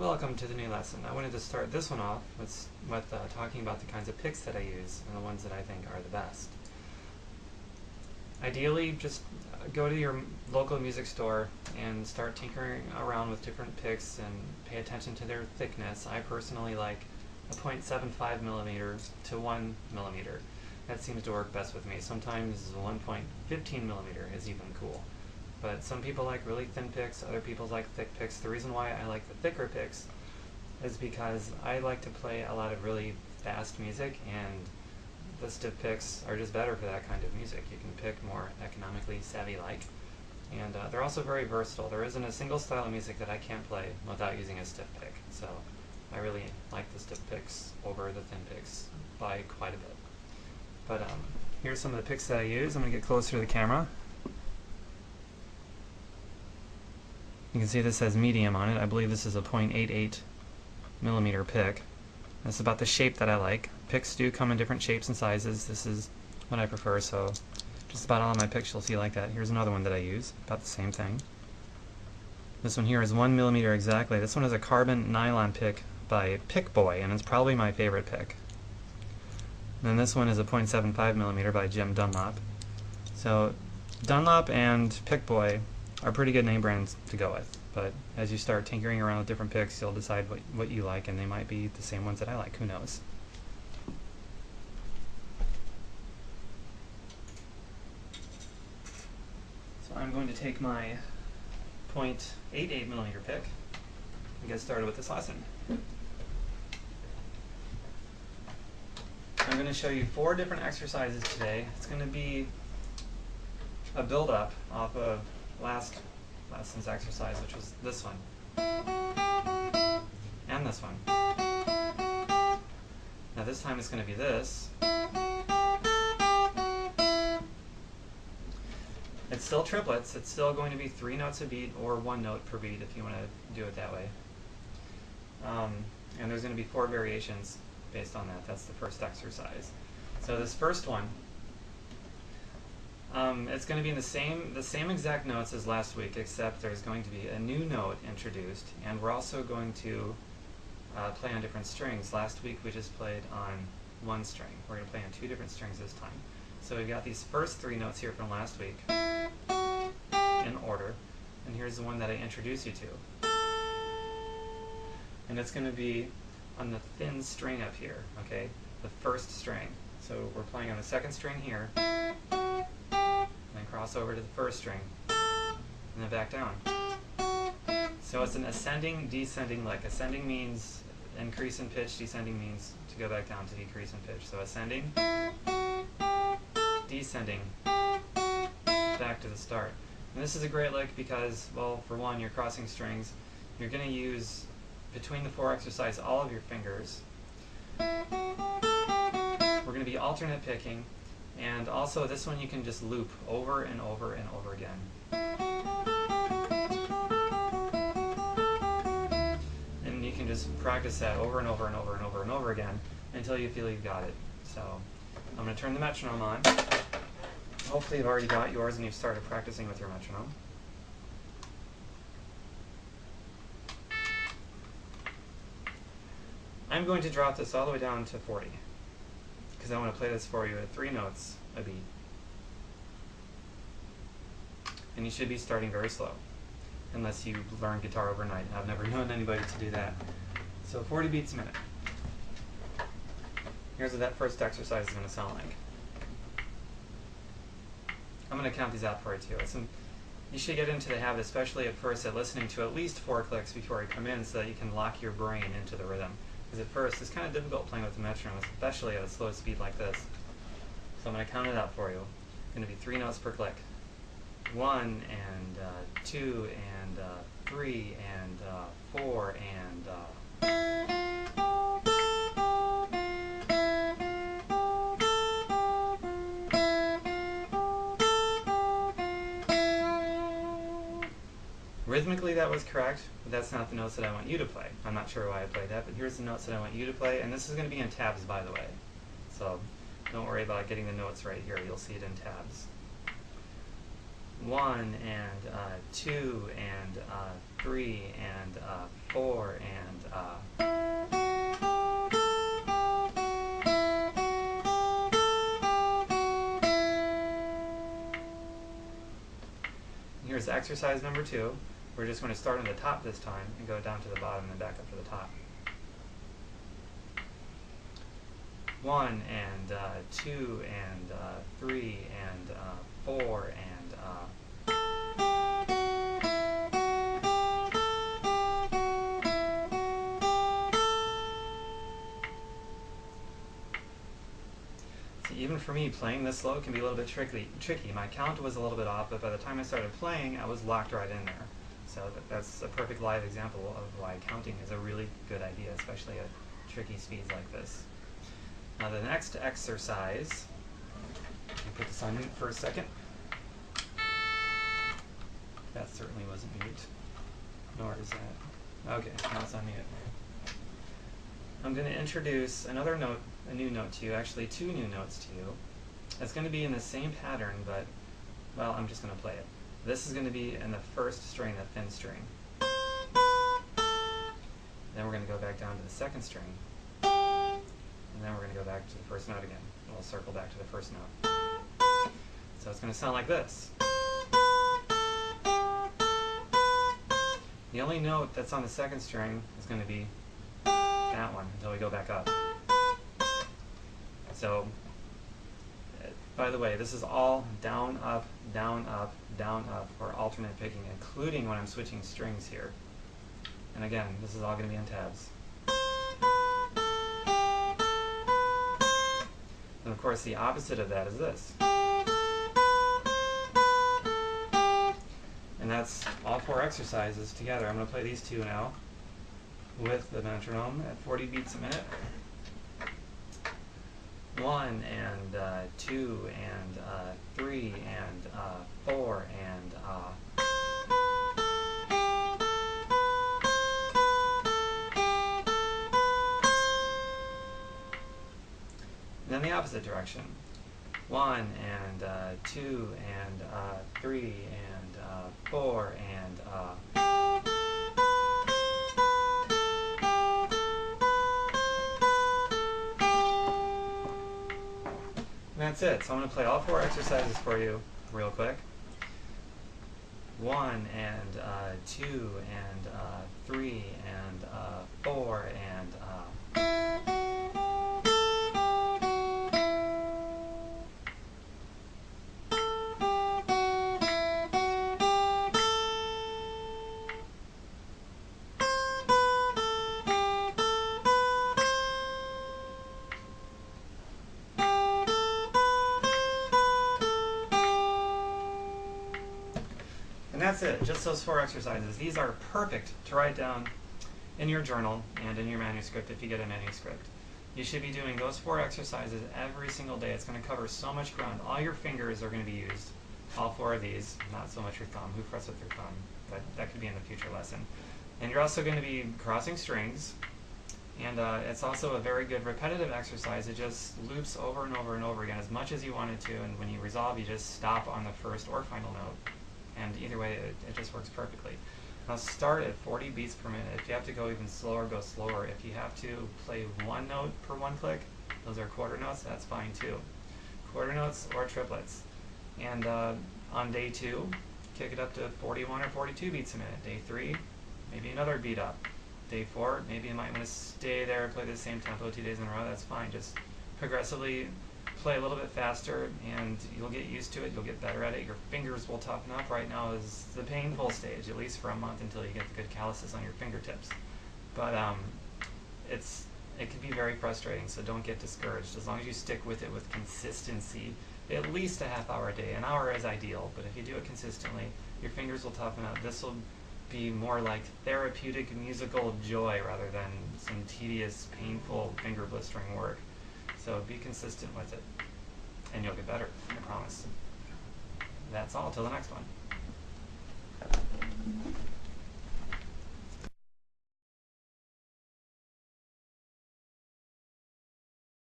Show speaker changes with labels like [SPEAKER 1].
[SPEAKER 1] Welcome to the new lesson. I wanted to start this one off with talking about the kinds of picks that I use and the ones that I think are the best. Ideally, just go to your local music store and start tinkering around with different picks and pay attention to their thickness. I personally like a 0.75 millimeter to 1 millimeter. That seems to work best with me. Sometimes 1.15 millimeter is even cool. But some people like really thin picks, other people like thick picks. The reason why I like the thicker picks is because I like to play a lot of really fast music, and the stiff picks are just better for that kind of music. You can pick more economically savvy-like, and they're also very versatile. There isn't a single style of music that I can't play without using a stiff pick, so I really like the stiff picks over the thin picks by quite a bit. But here's some of the picks that I use. I'm going to get closer to the camera. You can see this says medium on it. I believe this is a 0.88 millimeter pick. That's about the shape that I like. Picks do come in different shapes and sizes. This is what I prefer, so just about all of my picks you'll see like that. Here's another one that I use, about the same thing. This one here is 1 millimeter exactly. This one is a carbon nylon pick by Pick Boy, and it's probably my favorite pick. And then this one is a 0.75 millimeter by Jim Dunlop. So Dunlop and Pick Boy are pretty good name brands to go with, but as you start tinkering around with different picks, you'll decide what you like, and they might be the same ones that I like, who knows. So I'm going to take my 0.88 millimeter pick and get started with this lesson. I'm going to show you 4 different exercises today. It's going to be a build-up off of last lesson's exercise, which was this one and this one. Now this time it's going to be this. It's still triplets. It's still going to be 3 notes a beat or 1 note per beat if you want to do it that way. And there's going to be 4 variations based on that. That's the first exercise. So this first one, it's going to be in the same exact notes as last week, except there's going to be a new note introduced, and we're also going to play on different strings. Last week we just played on 1 string. We're going to play on 2 different strings this time. So we've got these first 3 notes here from last week in order, and here's the one that I introduced you to. And it's going to be on the thin string up here, okay? The first string. So we're playing on the 2nd string here, cross over to the 1st string, and then back down. So it's an ascending, descending lick. Ascending means increase in pitch, descending means to go back down to decrease in pitch. So ascending, descending, back to the start. And this is a great lick because, well, for one, you're crossing strings. You're going to use, between the 4 exercises, all of your fingers. We're going to be alternate picking. And also this one you can just loop over and over and over again. And you can just practice that over and over and over and over and over again until you feel you've got it. So I'm going to turn the metronome on. Hopefully you've already got yours and you've started practicing with your metronome. I'm going to drop this all the way down to 40. Because I want to play this for you at 3 notes a beat. And you should be starting very slow, unless you learn guitar overnight. I've never known anybody to do that. So 40 beats a minute. Here's what that first exercise is going to sound like. I'm going to count these out for you too. You should get into the habit, especially at first, at listening to at least 4 clicks before you come in so that you can lock your brain into the rhythm. Because at first, it's kind of difficult playing with the metronome, especially at a slow speed like this. So I'm going to count it out for you. It's going to be 3 notes per click. 1 and 2 and 3 and 4 and Rhythmically that was correct, but that's not the notes that I want you to play. I'm not sure why I played that, but here's the notes that I want you to play, and this is going to be in tabs, by the way. So don't worry about getting the notes right here. You'll see it in tabs. 1 and 2 and 3 and 4 and here's exercise number 2. We're just going to start on the top this time and go down to the bottom and then back up to the top. 1 and 2 and 3 and 4 and See, even for me, playing this slow can be a little bit tricky. My count was a little bit off, but by the time I started playing, I was locked right in there. So that's a perfect live example of why counting is a really good idea, especially at tricky speeds like this. Now the next exercise, let me put this on mute for a second. That certainly wasn't mute, nor is that. Okay, now it's on mute. I'm going to introduce another note, a new note to you, actually 2 new notes to you. It's going to be in the same pattern, but, well, I'm just going to play it. This is going to be in the first string, the thin string. Then we're going to go back down to the second string. And then we're going to go back to the first note again. And we'll circle back to the first note. So it's going to sound like this. The only note that's on the second string is going to be that one until we go back up. So, by the way, this is all down, up, down, up, down, up, or alternate picking, including when I'm switching strings here. And again, this is all going to be in tabs. And of course, the opposite of that is this. And that's all 4 exercises together. I'm going to play these 2 now with the metronome at 40 beats a minute. 1 and 2 and 3 and 4 and then the opposite direction. 1 and 2 and 3 and 4 and that's it. So I'm going to play all 4 exercises for you real quick. 1 and 2 and 3 and 4 and that's it, just those 4 exercises. These are perfect to write down in your journal and in your manuscript if you get a manuscript. You should be doing those 4 exercises every single day. It's going to cover so much ground. All your fingers are going to be used, all 4 of these, not so much your thumb. Who frets with their thumb? That could be in the future lesson. And you're also going to be crossing strings, and it's also a very good repetitive exercise. It just loops over and over and over again as much as you want it to, and when you resolve, you just stop on the first or final note. And either way, it just works perfectly. Now start at 40 beats per minute. If you have to go even slower, go slower. If you have to play 1 note per 1 click, those are quarter notes, that's fine too. Quarter notes or triplets. And on day 2, kick it up to 41 or 42 beats a minute. Day 3, maybe another beat up. Day 4, maybe you might want to stay there, play the same tempo 2 days in a row, that's fine. Just progressively play a little bit faster and you'll get used to it, you'll get better at it, your fingers will toughen up. Right now is the painful stage, at least for a month until you get the good calluses on your fingertips. But it can be very frustrating, so don't get discouraged. As long as you stick with it with consistency, at least a half hour a day. An hour is ideal, but if you do it consistently, your fingers will toughen up. This will be more like therapeutic musical joy rather than some tedious, painful, finger blistering work. So be consistent with it, and you'll get better, I promise. That's all, till the next one.